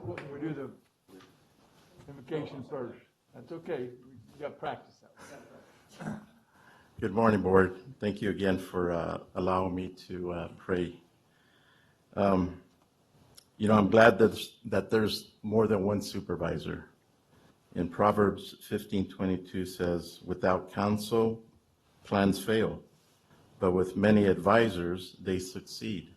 we'll do the invocation first. That's okay. We got practice that. Good morning, Board. Thank you again for allowing me to pray. I'm glad that there's more than one supervisor. In Proverbs 15:22 says, "Without counsel, plans fail, but with many advisors, they succeed."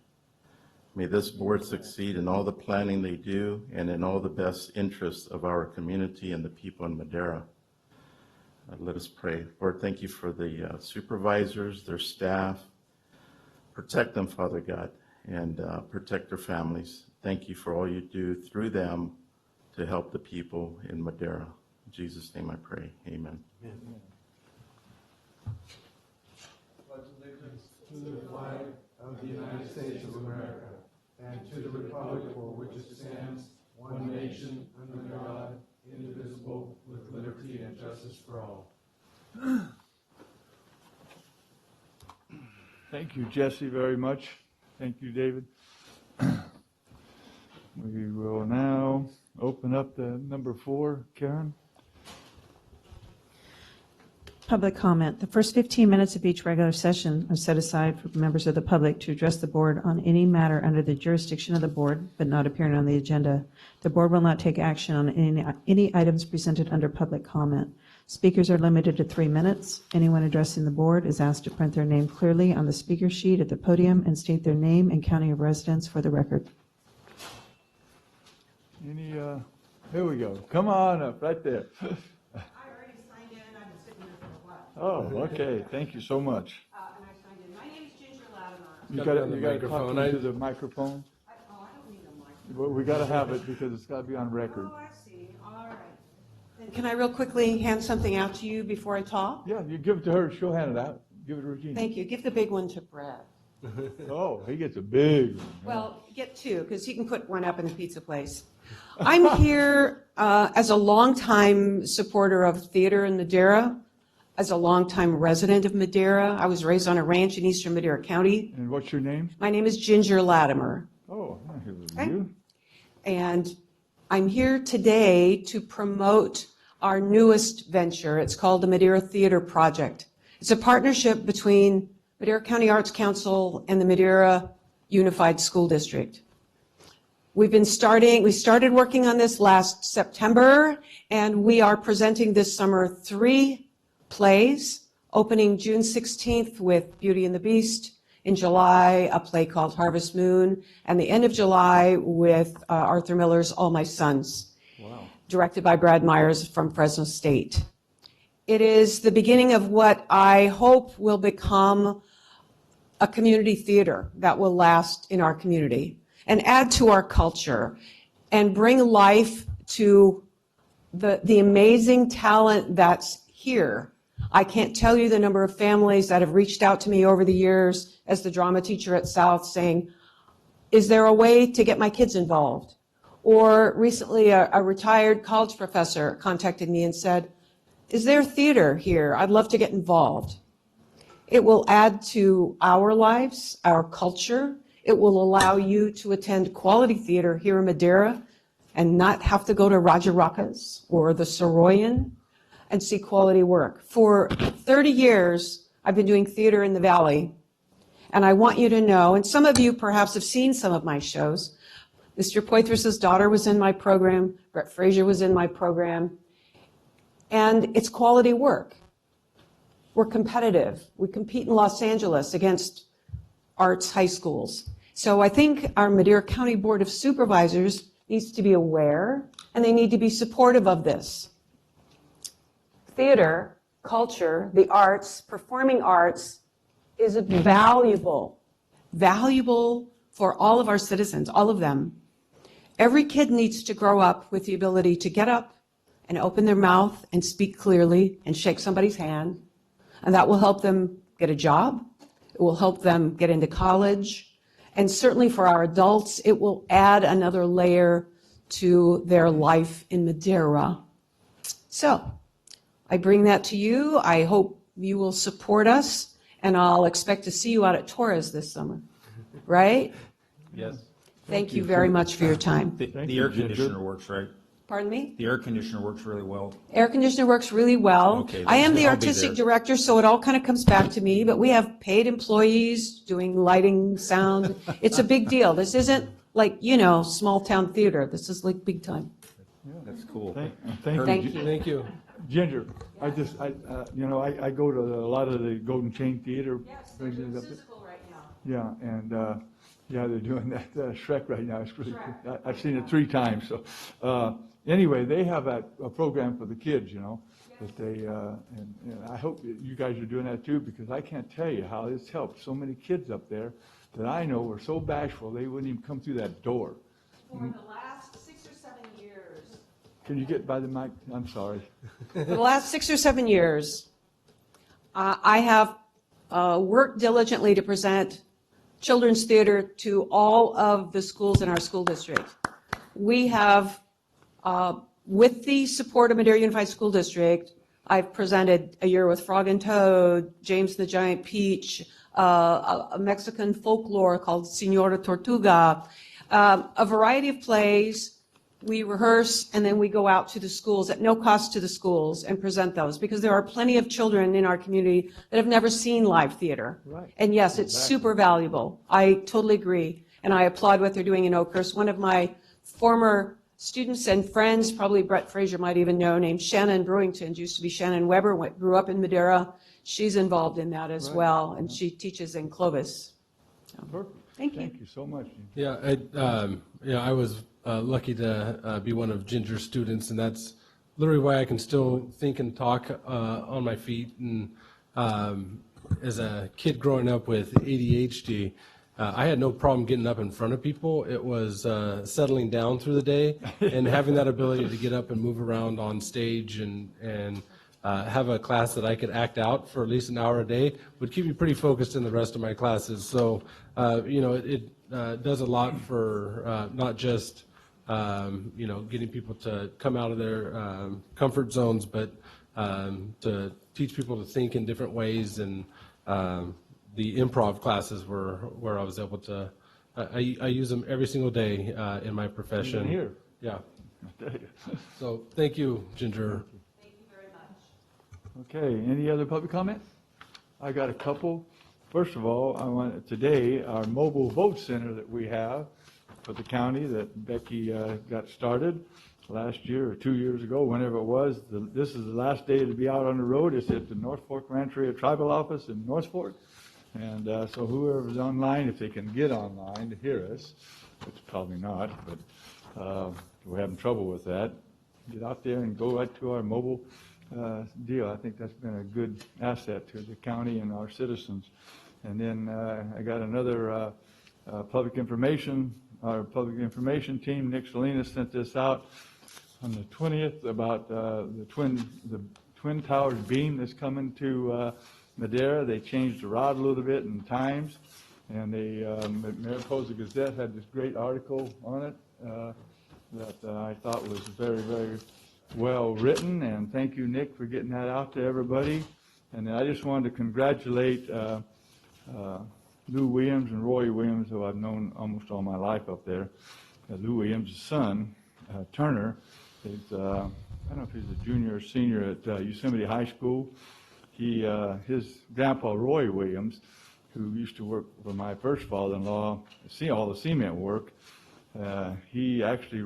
May this board succeed in all the planning they do and in all the best interests of our community and the people in Madera. Let us pray. Lord, thank you for the supervisors, their staff. Protect them, Father God, and protect their families. Thank you for all you do through them to help the people in Madera. In Jesus' name I pray. Amen. Amen. Pledge allegiance to the flag of the United States of America and to the republic for which it stands, one nation, under God, indivisible, with liberty and justice for all. Thank you, Jesse, very much. Thank you, David. We will now open up the number 4. Karen? Public comment. The first 15 minutes of each regular session are set aside for members of the public to address the board on any matter under the jurisdiction of the board, but not appearing on the agenda. The board will not take action on any items presented under public comment. Speakers are limited to 3 minutes. Anyone addressing the board is asked to print their name clearly on the speaker sheet at the podium and state their name and county of residence for the record. Here we go. Come on up, right there. I already signed in. I've been sitting here for a while. Oh, okay. Thank you so much. And I signed in. My name is Ginger Latimer. You Got it on got the to microphone. talk into the microphone. I don't need a mic. Well, we got to have it because it's got to be on record. Oh, I see. All right. Then can I real quickly hand something out to you before I talk? Yeah, you give it to her. She'll hand it out. Give it to Regina. Thank you. Give the big one to Brad. Oh, he gets a big one. Well, get 2, because he can put one up in the pizza place. I'm here as a longtime supporter of theater in Madera, as a longtime resident of Madera. I was raised on a ranch in eastern Madera County. And what's your name? My name is Ginger Latimer. Oh, I hear it. Okay. You. And I'm here today to promote our newest venture. It's called the Madera Theater Project. It's a partnership between Madera County Arts Council and the Madera Unified School District. We started working on this last September, and we are presenting this summer 3 plays, opening June 16th with Beauty and the Beast, in July a play called Harvest Moon, and the end of July with Arthur Miller's All My Sons, directed by Brad Myers from Fresno State. It is the beginning of what I hope will become a community theater that will last in our community and add to our culture and bring life to the amazing talent that's here. I can't tell you the number of families that have reached out to me over the years as the drama teacher at South saying, is there a way to get my kids involved? Or recently a retired college professor contacted me and said, is there theater here? I'd love to get involved. It will add to our lives, our culture. It will allow you to attend quality theater here in Madera and not have to go to Raja Rakas or the Soroyan and see quality work. For 30 years, I've been doing theater in the Valley, and I want you to know, and some of you perhaps have seen some of my shows. Mr. Poitras' daughter was in my program, Brett Frazier was in my program, and it's quality work. We're competitive. We compete in Los Angeles against arts high schools. So I think our Madera County Board of Supervisors needs to be aware, and they need to be supportive of this. Theater, culture, the arts, performing arts is valuable for all of our citizens, all of them. Every kid needs to grow up with the ability to get up and open their mouth and speak clearly and shake somebody's hand, and that will help them get a job. It will help them get into college. And certainly for our adults, it will add another layer to their life in Madera. So I bring that to you. I hope you will support us, and I'll expect to see you out at Torres this summer, right? Yes. Thank you very much for your time. The Thank the you, air Ginger. conditioner works, right? Pardon me? The air conditioner works really well. Air conditioner works really well. Okay, I am that's- the I'll be artistic there. director, so it all kind of comes back to me, but we have paid employees doing lighting, sound. It's a big deal. This isn't like, small-town theater. This is like big time. That's cool. Thank you. Thank you. Ginger, I go to a lot of the Golden Chain Theater. things up there. right now. Yeah, and, they're doing that Shrek right now. It's really cool. I've seen it 3 times, so. Anyway, they have a program for the kids, that they, and I hope that you guys are doing that too, because I can't tell you how it's helped so many kids up there that I know were so bashful, they wouldn't even come through that door. For the last 6 or 7 years. Can you get by the mic? I'm sorry. For the last 6 or 7 years, I have worked diligently to present children's theater to all of the schools in our school district. We have, with the support of Madera Unified School District, I've presented A Year with Frog and Toad, James the Giant Peach, a Mexican folklore called Señora Tortuga, a variety of plays. We rehearse, and then we go out to the schools at no cost to the schools and present those, because there are plenty of children in our community that have never seen live theater. Right. And yes, it's super valuable. I totally agree, and I applaud what they're doing in Oakhurst. One of my former students and friends, probably Brett Fraser might even know, named Shannon Brewington, used to be Shannon Weber, grew up in Madera. She's involved in that as well, and she teaches in Clovis. Perfect. Thank you. Thank you so much. Ginger. Yeah, I was lucky to be one of Ginger's students, and that's literally why I can still think and talk on my feet. And as a kid growing up with ADHD, I had no problem getting up in front of people. It was settling down through the day and having that ability to get up and move around on stage and have a class that I could act out for at least an hour a day would keep me pretty focused in the rest of my classes. So, it does a lot for not just, getting people to come out of their comfort zones, but to teach people to think in different ways. And the improv classes were where I was able to, I use them every single day in my profession. Even here. Yeah. I tell you. So thank you, Ginger. Okay, any other public comment? I got a couple. First of all, I want, today, our mobile vote center that we have for the county that Becky got started last year or 2 years ago, whenever it was. This is the last day to be out on the road. It's at the North Fork Rancheria Tribal Office in North Fork. And so whoever's online, if they can get online to hear us, which probably not, but we're having trouble with that, get out there and go right to our mobile deal. I think that's been a good asset to the county and our citizens. And then I got another public information, our public information team, Nick Salinas sent this out on the 20th about the Twin Towers beam that's coming to Madera. They changed the route a little bit in times, and the Mariposa Gazette had this great article on it that I thought was very, very well written, and thank you, Nick, for getting that out to everybody. And I just wanted to congratulate Lou Williams and Roy Williams, who I've known almost all my life up there. Lou Williams' son, Turner, is, I don't know if he's a junior or senior at Yosemite High School. His grandpa, Roy Williams, who used to work for my first father-in-law, see all the cement work, he actually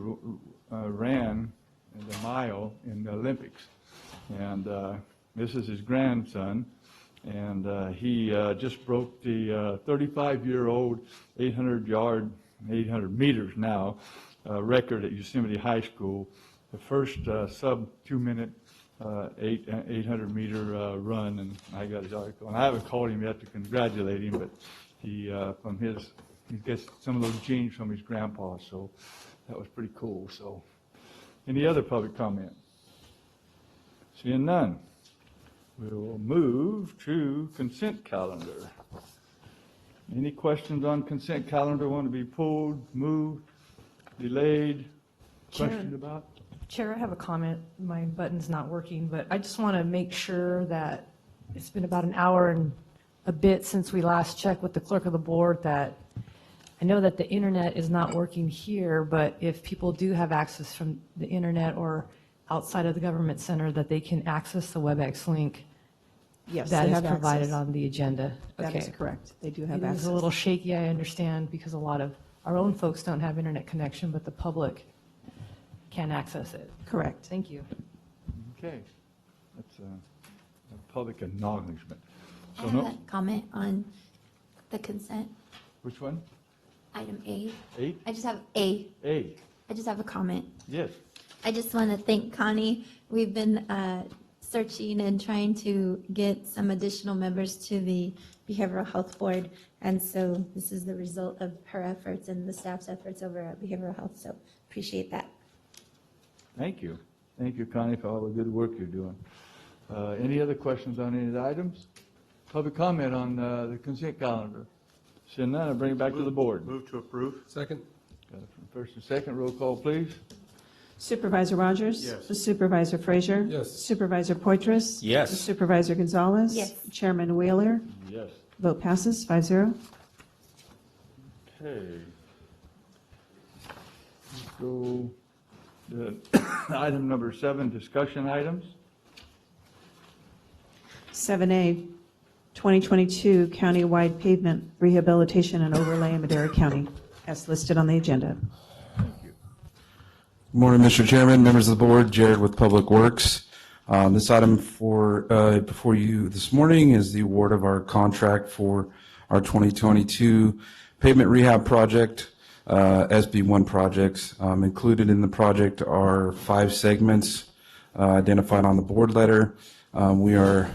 ran the mile in the Olympics. And this is his grandson, and he just broke the 35-year-old 800 meters now, record at Yosemite High School, the first sub 2-minute 800-meter run. And I got his article, and I haven't called him yet to congratulate him, but he gets some of those genes from his grandpa, so that was pretty cool. So, any other public comment? Seeing none, we'll move to consent calendar. Any questions on consent calendar want to be pulled, moved, delayed, questioned about? Chair, I have a comment. My button's not working, but I just want to make sure that it's been about an hour and a bit since we last checked with the clerk of the board, that I know that the internet is not working here, but if people do have access from the internet or outside of the government center, that they can access the WebEx link Yes, that they is have provided access. on the agenda. That is Okay. correct. They do have It access. is a little shaky, I understand, because a lot of our own folks don't have internet connection, but the public can access it. Correct. Thank you. Okay. That's a public acknowledgement. I So have no, a comment on the consent, which one? item A. 8? I just have A. A, I just have a comment. yes. I just want to thank Connie. We've been searching and trying to get some additional members to the Behavioral Health Board. And so this is the result of her efforts and the staff's efforts over at Behavioral Health. So appreciate that. Thank you. Thank you, Connie, for all the good work you're doing. Any other questions on any of the items? Public comment on the consent calendar? Seeing none, I'll bring it back to the board. Move to approve? Second? Got it from first and second, roll call, please. Supervisor Rogers? Yes. Supervisor Frazier? Yes. Supervisor Poitras? Yes. Supervisor Gonzalez? Yes. Chairman Wheeler? Yes. Vote passes 5-0. Okay. So, item number 7, discussion items. 7A, 2022 countywide pavement rehabilitation and overlay in Madera County, as listed on the agenda. Good morning, Mr. Chairman, members of the board, Jared with Public Works. This item before you this morning is the award of our contract for our 2022 pavement rehab project, SB1 projects. Included in the project are 5 segments identified on the board letter. We are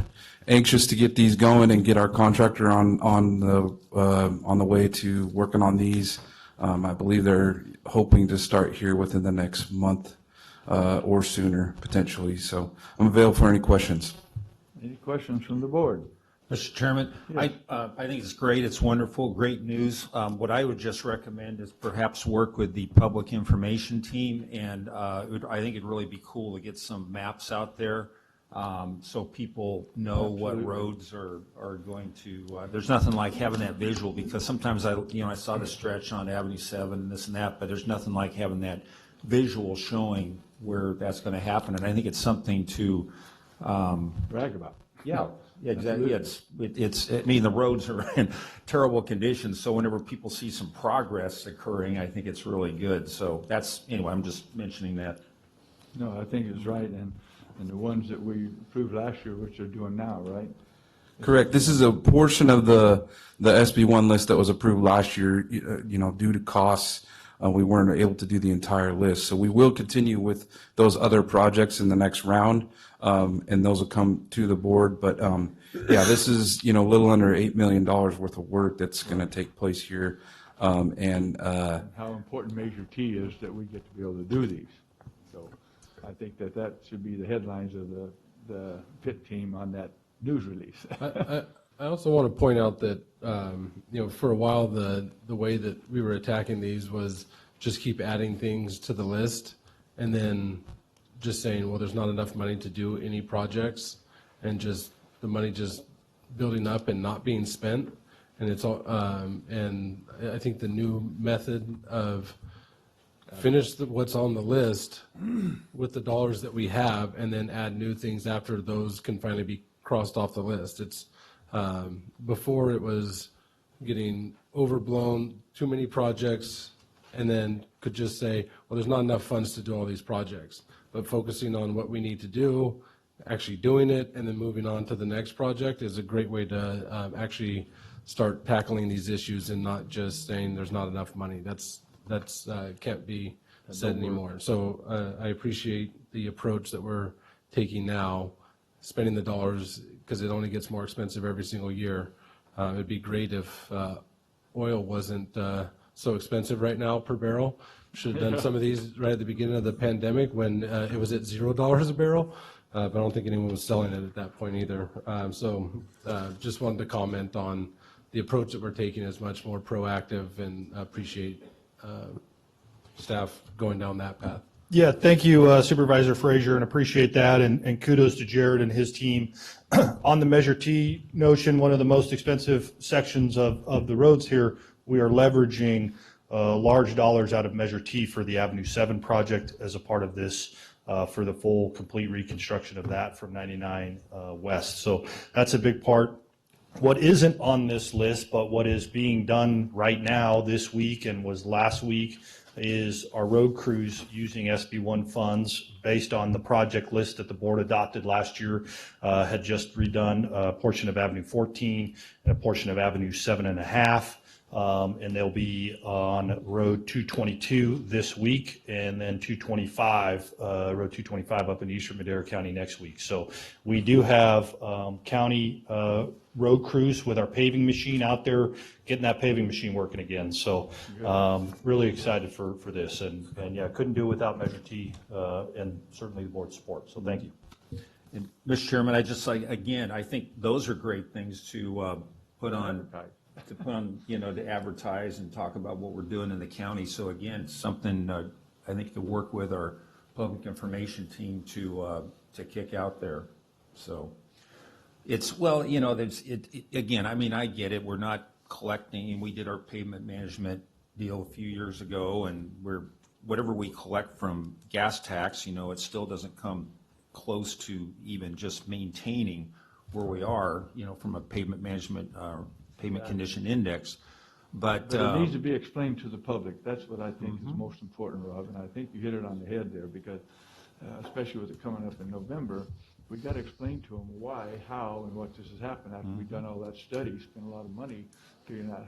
anxious to get these going and get our contractor on the way to working on these. I believe they're hoping to start here within the next month or sooner, potentially. So I'm available for any questions. Any questions from the board? Mr. Chairman, Yes. I think it's great, it's wonderful, great news. What I would just recommend is perhaps work with the public information team, and I think it'd really be cool to get some maps out there so people know what Absolutely. roads are going to, there's nothing like having that visual, because sometimes I saw the stretch on Avenue 7 and this and that, but there's nothing like having that visual showing where that's going to happen, and I think it's something to, Brag about. yeah, exactly. I mean, the roads are in terrible conditions, so whenever people see some progress occurring, I think it's really good. So anyway, I'm just mentioning that. No, I think it's right, and the ones that we approved last year, which they're doing now, right? Correct. This is a portion of the SB1 list that was approved last year, due to costs. We weren't able to do the entire list. So we will continue with those other projects in the next round, and those will come to the board. But this is, a little under $8 million worth of work that's going to take place here. And How important Measure T is that we get to be able to do these. So I think that should be the headlines of the PIT team on that news release. I also want to point out that, for a while, the way that we were attacking these was just keep adding things to the list and then just saying, well, there's not enough money to do any projects, and just the money just building up and not being spent. And it's all, and I think the new method of finish what's on the list with the dollars that we have and then add new things after those can finally be crossed off the list. It's, before it was getting overblown, too many projects, and then could just say, well, there's not enough funds to do all these projects. But focusing on what we need to do, actually doing it, and then moving on to the next project is a great way to actually start tackling these issues and not just saying there's not enough money. That's can't be said anymore. So I appreciate the approach that we're taking now, spending the dollars, because it only gets more expensive every single year. It'd be great if oil wasn't so expensive right now per barrel. Should have done some of these right at the beginning of the pandemic when it was at $0 a barrel, but I don't think anyone was selling it at that point either. So just wanted to comment on the approach that we're taking is much more proactive, and appreciate staff going down that path. Yeah, thank you, Supervisor Frazier, and appreciate that, and kudos to Jared and his team. On the Measure T notion, one of the most expensive sections of the roads here we are leveraging large dollars out of Measure T for the Avenue 7 project as a part of this for the full, complete reconstruction of that from 99 West. So that's a big part. What isn't on this list, but what is being done right now this week and was last week, is our road crews using SB1 funds based on the project list that the board adopted last year, had just redone a portion of Avenue 14 and a portion of Avenue 7.5. And they'll be on Road 222 this week, and then 225, Road 225 up in eastern Madera County next week. So we do have county road crews with our paving machine out there, getting that paving machine working again. So really excited for this. And yeah, couldn't do it without Measure T and certainly the board's support. So thank you. And Mr. Chairman, I just like, again, I think those are great things to put on, to advertise and talk about what we're doing in the county. So again, something I think to work with our public information team to kick out there. So it's, well, there's, again, I mean, I get it. We're not collecting, we did our pavement management deal a few years ago, and whatever we collect from gas tax, it still doesn't come close to even just maintaining where we are, from a pavement management, pavement condition index. But it needs to be explained to the public. That's what I think is most important, Rob, and I think you hit it on the head there, because especially with it coming up in November, we got to explain to them why, how, and what this has happened after we've done all that study, spent a lot of money figuring out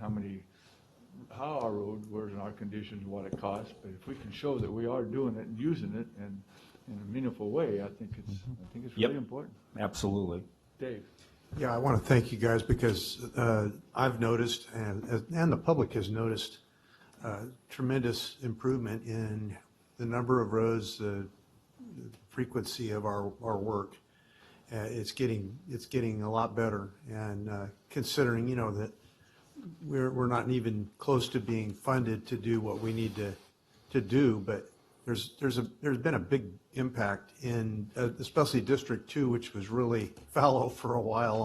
how our road was in our conditions, what it costs. But if we can show that we are doing it and using it and in a meaningful way, I think it's really important. Absolutely. Dave. Yeah, I want to thank you guys, because I've noticed, and the public has noticed, tremendous improvement in the number of roads, the frequency of our work. It's getting a lot better, and considering that we're not even close to being funded to do what we need to do, but there's been a big impact in especially District 2, which was really fallow for a while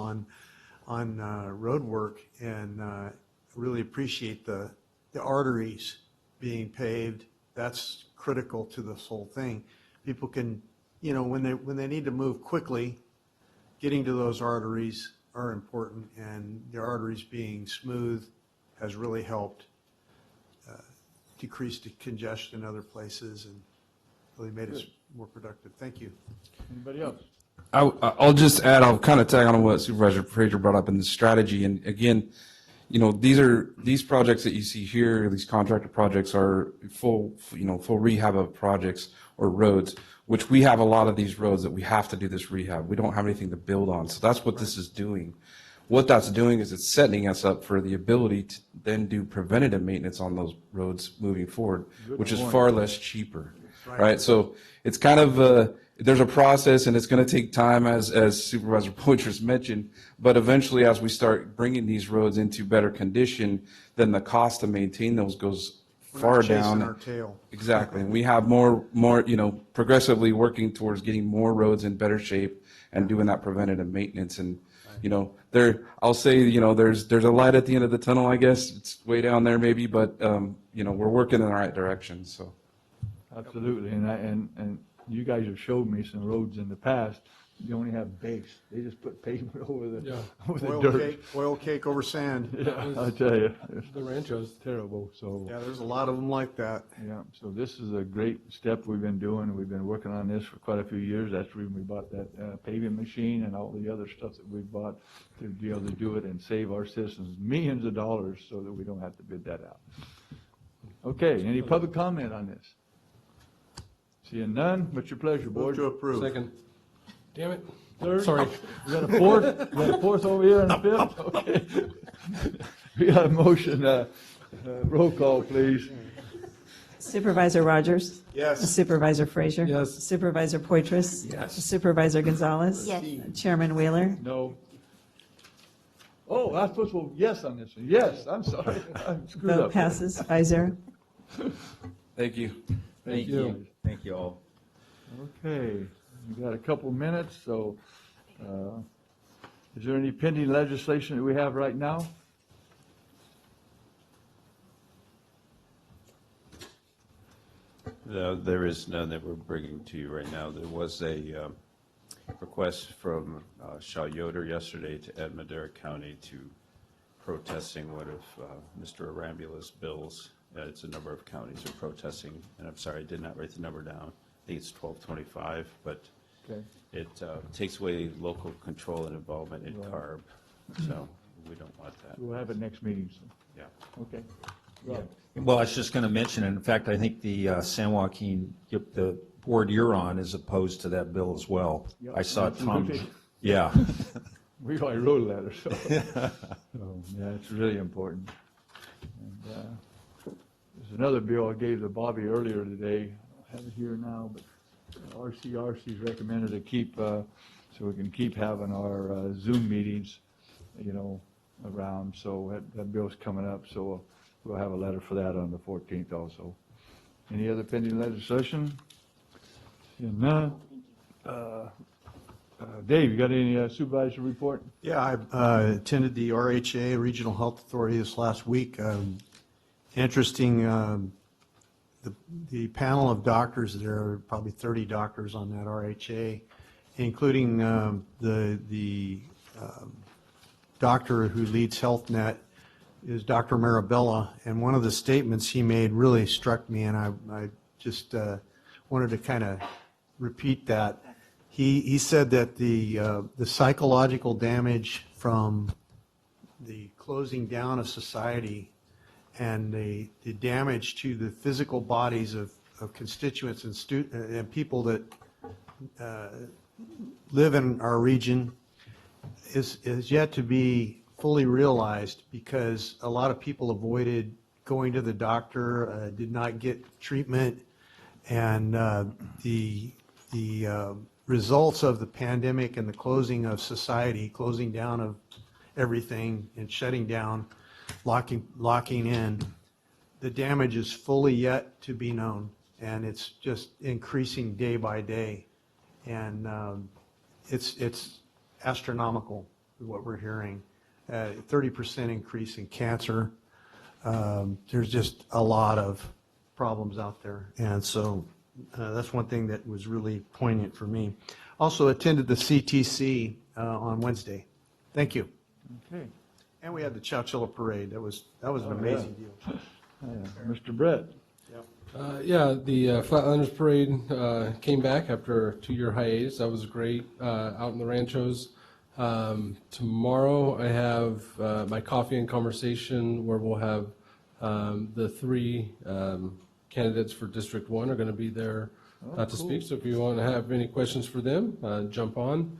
on road work, and really appreciate the arteries being paved. That's critical to this whole thing. People can, when they need to move quickly, getting to those arteries are important, and the arteries being smooth has really helped decrease the congestion in other places and really made us more productive. Thank you. Anybody else? I'll just add, I'll kind of tag on what Supervisor Frazier brought up in the strategy. And again, these projects that you see here, these contractor projects are full rehab of projects or roads, which we have a lot of these roads that we have to do this rehab. We don't have anything to build on. So that's what this is doing. What that's doing is it's setting us up for the ability to then do preventative maintenance on those roads moving forward, which is far less cheaper, right? So it's kind of there's a process, and it's going to take time, as Supervisor Poitras mentioned, but eventually as we start bringing these roads into better condition, then the cost to maintain those goes far down. Chasing our tail. Exactly. And we have more, progressively working towards getting more roads in better shape and doing that preventative maintenance. And, I'll say, there's a light at the end of the tunnel, I guess. It's way down there maybe, but, we're working in the right direction, so. Absolutely, and you guys have showed me some roads in the past, you only have base. They just put pavement over the dirt. Oil cake over sand. Yeah, I tell you. The Rancho's terrible, so. Yeah, there's a lot of them like that. Yeah, so this is a great step we've been doing. We've been working on this for quite a few years. That's the reason we bought that paving machine and all the other stuff that we bought to be able to do it and save our citizens millions of dollars so that we don't have to bid that out. Okay, any public comment on this? Seeing none, what's your pleasure, Move board? to approve. Second. Damn it. Third? Sorry. We got a fourth? We got a fourth over here and a fifth? Okay. We got a motion, roll call, please. Supervisor Rogers? Yes. Supervisor Frazier? Yes. Supervisor Poitras? Yes. Supervisor Gonzalez? Yes. Chairman Wheeler? No. Oh, I'm supposed to vote yes on this one. Yes, I'm sorry. I screwed Vote up. passes 5-0. Thank you. Thank you. Thank you all. Okay, we got a couple minutes, so is there any pending legislation that we have right now? No, there is none that we're bringing to you right now. There was a request from Shaw Yoder yesterday to add Madera County to protesting one of Mr. Arambula's bills. It's a number of counties are protesting, and I'm sorry, I did not write the number down. I think it's 1225, but Okay. it takes away local control and involvement in CARB, so we don't want that. We'll have it next meeting, so, Yeah. okay. Rob? Well, I was just going to mention, in fact, I think the San Joaquin, the board you're on is opposed to that bill as well. Yep. I saw Tom, Okay. yeah. We already wrote a letter, so. So, yeah, it's really important. And there's another bill I gave to Bobby earlier today. I have it here now, but RCRC's recommended to keep, so we can keep having our Zoom meetings, around. So that bill's coming up, so we'll have a letter for that on the 14th also. Any other pending legislation? Seeing none. Dave, you got any supervisor report? Yeah, I attended the RHA Regional Health Authority this last week. Interesting, the panel of doctors, there are probably 30 doctors on that RHA, including the doctor who leads HealthNet is Dr. Marabella, and one of the statements he made really struck me, and I just wanted to kind of repeat that. He said that the psychological damage from the closing down of society and the damage to the physical bodies of constituents and people that live in our region is yet to be fully realized, because a lot of people avoided going to the doctor, did not get treatment, and the results of the pandemic and the closing of society, closing down of everything and shutting down, locking in, the damage is fully yet to be known, and it's just increasing day by day, and it's astronomical what we're hearing. 30% increase in cancer. There's just a lot of problems out there, and so that's one thing that was really poignant for me. Also attended the CTC on Wednesday. Thank you. Okay. And we had the Chowchilla Parade. That was an amazing deal. Mr. Brett? Yeah, the Flatlanders Parade came back after a 2-year hiatus. That was great out in the ranchos. Tomorrow I have my coffee and conversation where we'll have the 3 candidates for District 1 are going to be there to speak. So if you want to have any questions for them, jump on.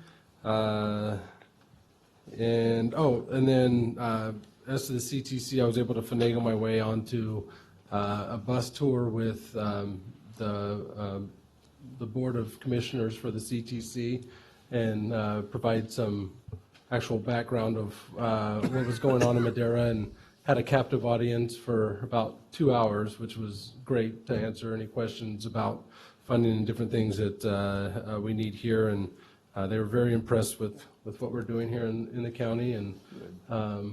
And then as to the CTC, I was able to finagle my way onto a bus tour with the Board of Commissioners for the CTC, and provide some actual background of what was going on in Madera, and had a captive audience for about 2 hours, which was great to answer any questions about funding and different things that we need here. And they were very impressed with what we're doing here in the county, and a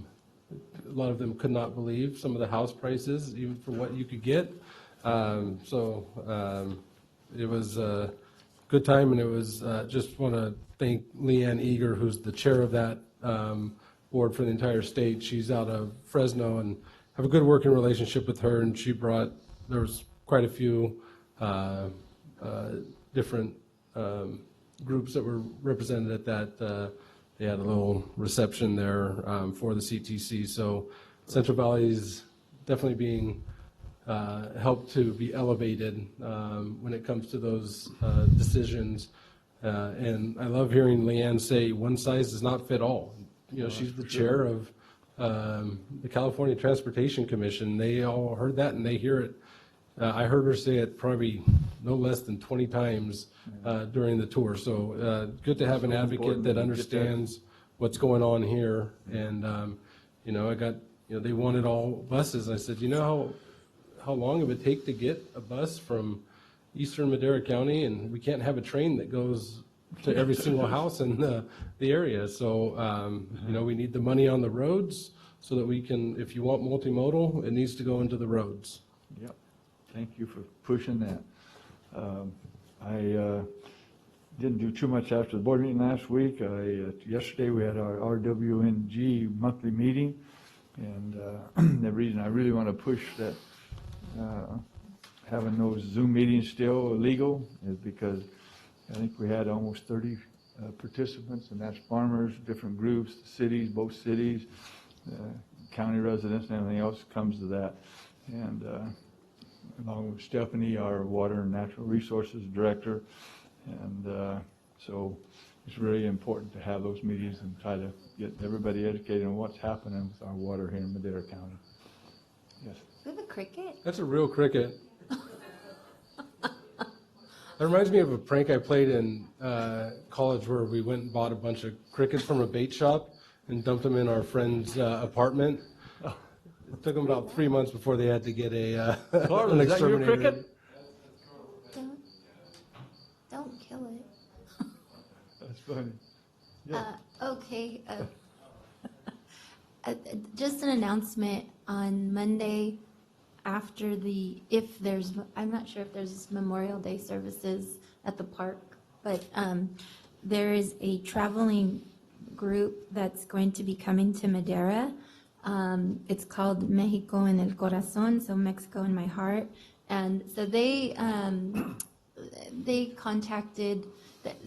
lot of them could not believe some of the house prices, even for what you could get. It was a good time, and it was just want to thank Leanne Eager, who's the chair of that board for the entire state. She's out of Fresno, and have a good working relationship with her, and she brought, there was quite a few different groups that were represented at that. They had a little reception there for the CTC. So Central Valley is definitely being helped to be elevated when it comes to those decisions. And I love hearing Leanne say one size does not fit all. You know, she's the chair of the California Transportation Commission. They all heard that, and they hear it. I heard her say it probably no less than 20 times during the tour. So good to have an advocate that understands what's going on here. And, you know, they wanted all buses. I said, you know how long it would take to get a bus from eastern Madera County, and we can't have a train that goes to every single house in the area. So, you know, we need the money on the roads so that we can, if you want multimodal, it needs to go into the roads. Yep. Thank you for pushing that. I didn't do too much after the board meeting last week. Yesterday, we had our RWNG monthly meeting, and the reason I really want to push that having those Zoom meetings still illegal is because I think we had almost 30 participants, and that's farmers, different groups, cities, both cities, county residents, and everything else comes to that. And along with Stephanie, our Water and Natural Resources Director. And so it's really important to have those meetings and try to get everybody educated on what's happening with our water here in Madera County. Yes. We have a cricket? That's a real cricket. That reminds me of a prank I played in college where we went and bought a bunch of crickets from a bait shop and dumped them in our friend's apartment. It took them about 3 months before they had to get Carla, an is that your exterminator. cricket? Don't kill it. That's funny. Yeah. Okay. Just an announcement on Monday after I'm not sure if there's Memorial Day services at the park, but there is a traveling group that's going to be coming to Madera. It's called Mexico en el Corazón, so Mexico in my heart. And so they contacted,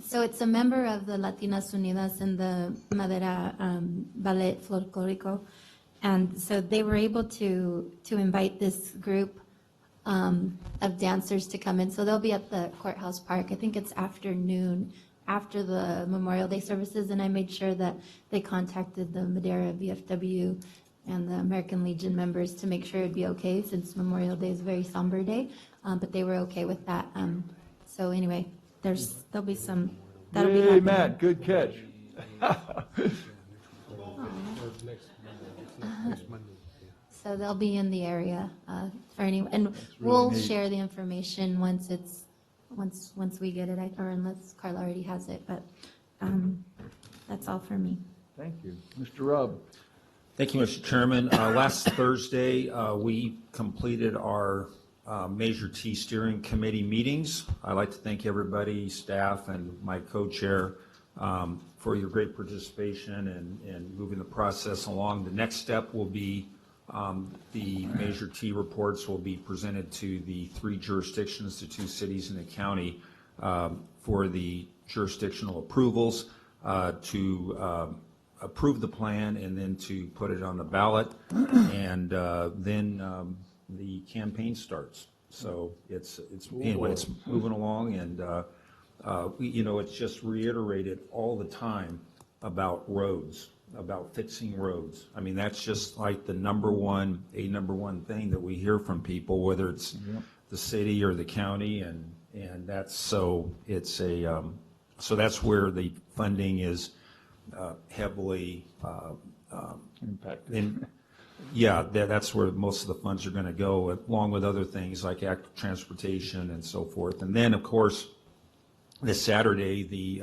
so it's a member of the Latinas Unidas and the Madera Ballet Folklorico. And so they were able to invite this group of dancers to come in. So they'll be at the Courthouse Park. I think it's afternoon, after the Memorial Day services. And I made sure that they contacted the Madera VFW and the American Legion members to make sure it'd be okay, since Memorial Day is a very somber day. But they were okay with that. So anyway, there'll be some, that'll be Yay, happening. Matt, good catch. So they'll be in the area for any, and really we'll neat. share the information once we get it, or unless Carla already has it, but that's all for me. Thank you. Mr. Rubb. Thank you, Mr. Chairman. Last Thursday, we completed our Measure T Steering Committee meetings. I'd like to thank everybody, staff, and my co-chair for your great participation and moving the process along. The next step will be the Measure T reports will be presented to the 3 jurisdictions, the 2 cities in the county, for the jurisdictional approvals to approve the plan and then to put it on the ballot. And then the campaign starts. So it's moving along, and it's just reiterated all the time about roads, about fixing roads. I mean, that's just like the number one thing that we hear from people, whether it's the city or the county, and that's so it's a so that's where the funding is heavily Impacted. That's where most of the funds are going to go, along with other things like active transportation and so forth. And then, of course, this Saturday, the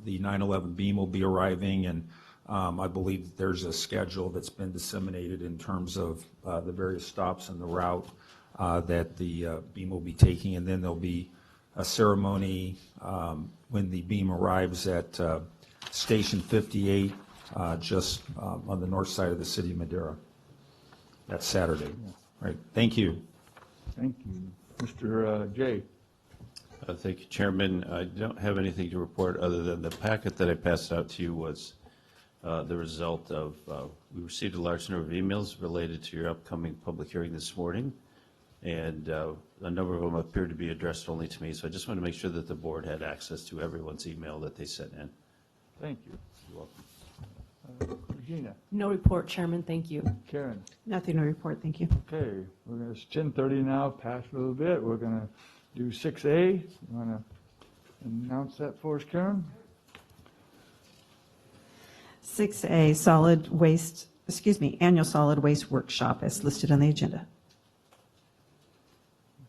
9/11 beam will be arriving, and I believe there's a schedule that's been disseminated in terms of the various stops in the route that the beam will be taking. And then there'll be a ceremony when the beam arrives at Station 58, just on the north side of the city of Madera. That's Saturday. Right. Thank you. Thank you. Mr. Jay. Thank you, Chairman. I don't have anything to report other than the packet that I passed out to you was the result of, we received a large number of emails related to your upcoming public hearing this morning, and a number of them appear to be addressed only to me, so I just want to make sure that the board had access to everyone's email that they sent in. Thank you. You're welcome. Regina. No report, Chairman, thank you. Karen. Nothing to report, thank you. Okay, it's 10:30 now, past a little bit. We're going to do 6A. You want to announce that for us, Karen? 6A, annual solid waste workshop as listed on the agenda.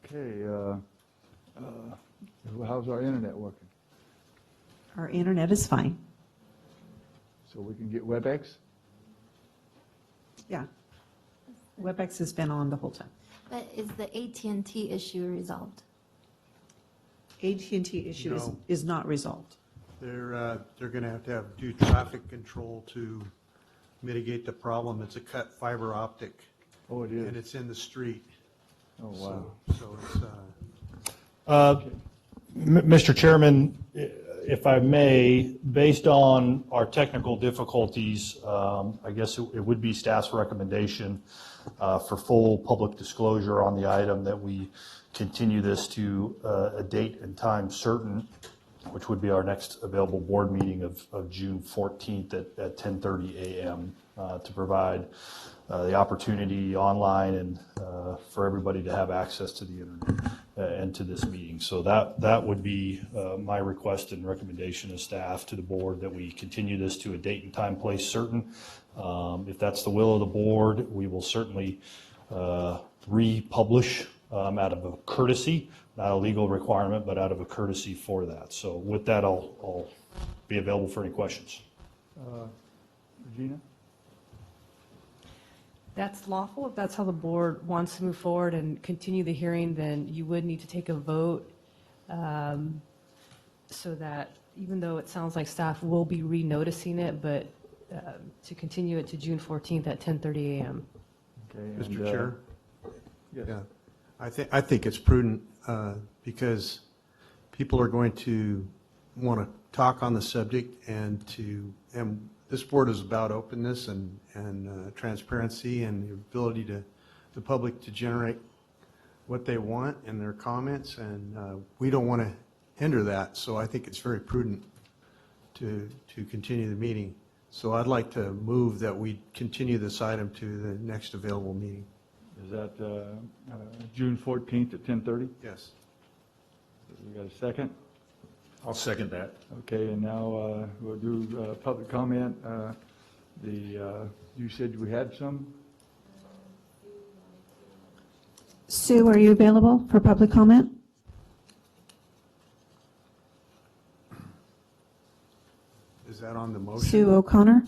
Okay, how's our internet working? Our internet is fine. So we can get WebEx? Yeah. WebEx has been on the whole time. But is the AT&T issue resolved? AT&T issue No. is not resolved. They're going to have do traffic control to mitigate the problem. It's a cut fiber optic, Oh, it and is. it's in the street. Oh, wow. So it's, Mr. Chairman, if I may, based on our technical difficulties, I guess it would be staff's recommendation for full public disclosure on the item that we continue this to a date and time certain, which would be our next available board meeting of June 14th at 10:30 a.m. To provide the opportunity online and for everybody to have access to the internet and to this meeting. So that would be my request and recommendation of staff to the board, that we continue this to a date and time, place certain. If that's the will of the board, we will certainly republish out of a courtesy, not a legal requirement, but out of a courtesy for that. So with that, I'll be available for any questions. Regina? That's lawful. If that's how the board wants to move forward and continue the hearing, then you would need to take a vote so that, even though it sounds like staff will be re-noticing it, but to continue it to June 14th at 10:30 a.m. Okay. and, Mr. Chair? Yes. yeah, I think it's prudent because people are going to want to talk on the subject, and this board is about openness and transparency and the ability to the public to generate what they want in their comments, and we don't want to hinder that. So I think it's very prudent to continue the meeting. So I'd like to move that we continue this item to the next available meeting. Is that June 14th at 10:30? Yes. We got a second? I'll second that. Okay, and now we'll do public comment. You said we had some? Sue, are you available for public comment? Is that on the motion? Sue O'Connor?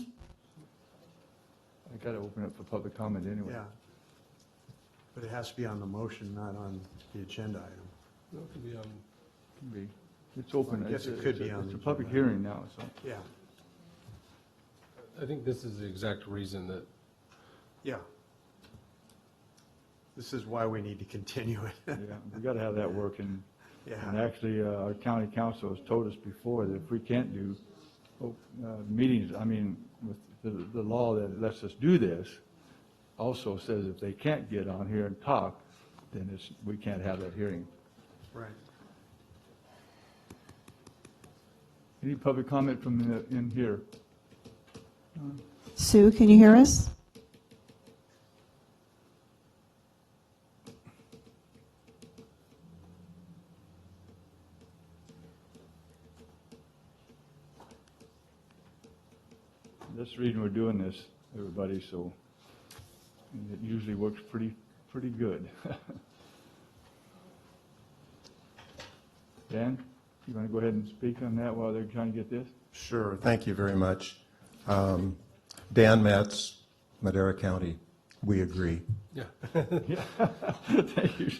I got to open up for public comment anyway. Yeah. But it has to be on the motion, not on the agenda item. No, it could be, Can be. It's open. I guess It's it could a- be on It's the a public agenda. hearing now, so. Yeah, I think this is the exact reason that, yeah. This is why we need to continue it. Yeah, we got to have that working. And Yeah, actually, our county council has told us before that if we can't do meetings, I mean, with the law that lets us do this, also says if they can't get on here and talk, then we can't have that hearing. right. Any public comment from in here? Sue, can you hear us? That's the reason we're doing this, everybody, so and it usually works pretty good. Dan, you want to go ahead and speak on that while they're trying to get this? Sure, thank you very much. Dan Metz, Madera County, we agree. yeah. Yeah, thank you.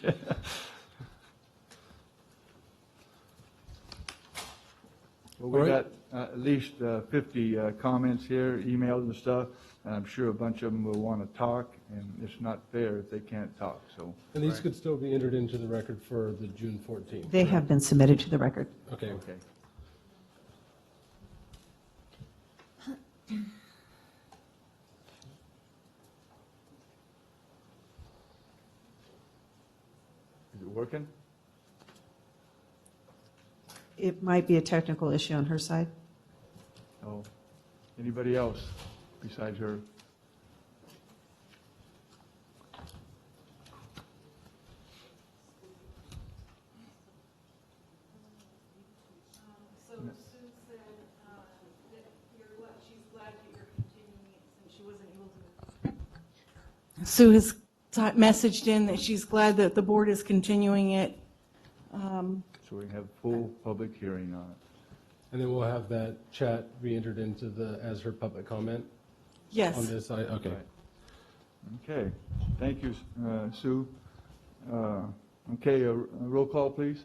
Well, we All got right. at least 50 comments here, emails and stuff, and I'm sure a bunch of them will want to talk, and it's not fair if they can't talk, so. And these could still be entered into the record for the June 14th. They have been submitted to the record. Okay. Okay. Is it working? It might be a technical issue on her side. Oh, anybody else besides her? So Sue said that she's glad that you're continuing it since she wasn't able to. Sue has messaged in that she's glad that the board is continuing it. So we can have full public hearing on it. And then we'll have that chat be entered into as her public comment on Yes. this. Okay. Right. Okay, thank you, Sue. Okay, a roll call, please.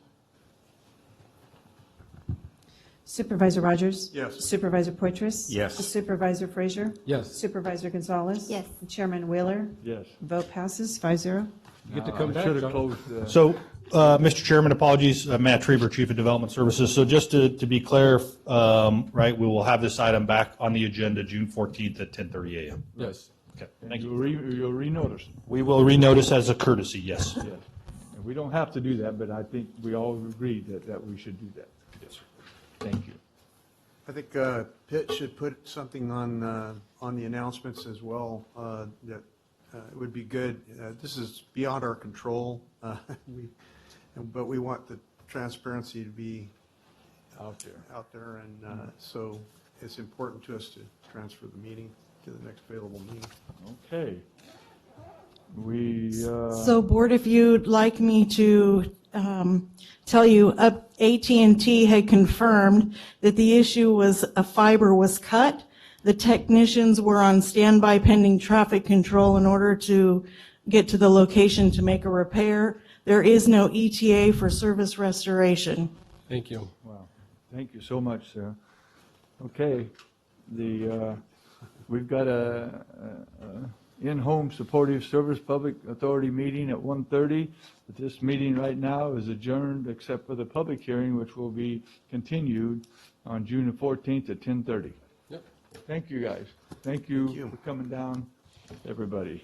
Supervisor Rogers? Yes. Supervisor Poitras? Yes. Supervisor Frazier? Yes. Supervisor Gonzalez? Yes. Chairman Wheeler? Yes. Vote passes 5-0. You get to Now, come I back, should have John. closed, So, Mr. Chairman, apologies, Matt Treber, Chief of Development Services. So just to be clear, right, we will have this item back on the agenda June 14th at 10:30 a.m. Yes. Okay, and thank you. you'll renotice. We will renotice as a courtesy, yes. Yes. And we don't have to do that, but I think we all agreed that we should do that. Yes, sir. Thank you. I think Pitt should put something on the announcements as well, that it would be good. This is beyond our control, but we want the transparency to be Out there. and so it's important to us to transfer the meeting to the next available meeting. Okay. We, So, Board, if you'd like me to tell you, AT&T had confirmed that the issue was a fiber was cut. The technicians were on standby pending traffic control in order to get to the location to make a repair. There is no ETA for service restoration. Thank you. wow, thank you so much, Sarah. Okay, we've got a in-home supportive service public authority meeting at 1:30. But this meeting right now is adjourned except for the public hearing, which will be continued on June the 14th at 10:30. Yep. Thank you, guys. Thank you for coming down, everybody.